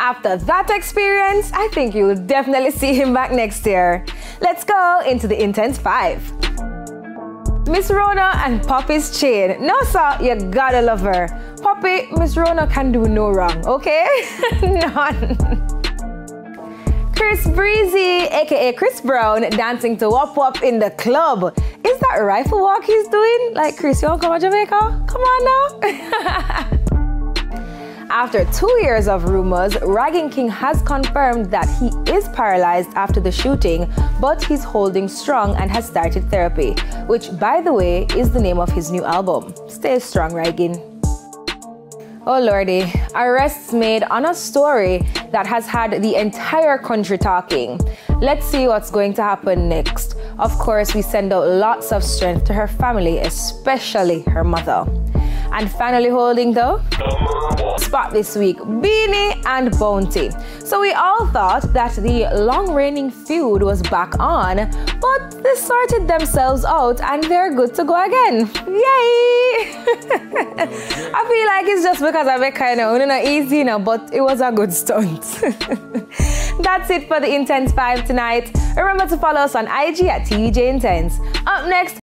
After that experience, I think you'll definitely see him back next year. Let's go into the Intense 5. Miss Rona and Poppy's chain. No, sir, you gotta love her. Poppy, Miss Rona can do no wrong, okay? None. Chris Breezy, aka Chris Brown, dancing to Wop Wop in the club. Is that rifle walk he's doing? Like, Chris, you wanna come to Jamaica? Come on now. After 2 years of rumors, Ragging King has confirmed that he is paralyzed after the shooting, but he's holding strong and has started therapy, which, by the way, is the name of his new album. Stay strong, Ragging. Oh lordy, arrests made on a story that has had the entire country talking. Let's see what's going to happen next. Of course, we send out lots of strength to her family, especially her mother. And finally holding the spot this week, Beanie and Bonty. So we all thought that the long-reigning feud was back on, but they sorted themselves out and they're good to go again. Yay! I feel like it's just because of it kind of not easy, you know, but it was a good stunt. That's it for the Intense 5 tonight. Remember to follow us on IG at TVJ Intense. Up next,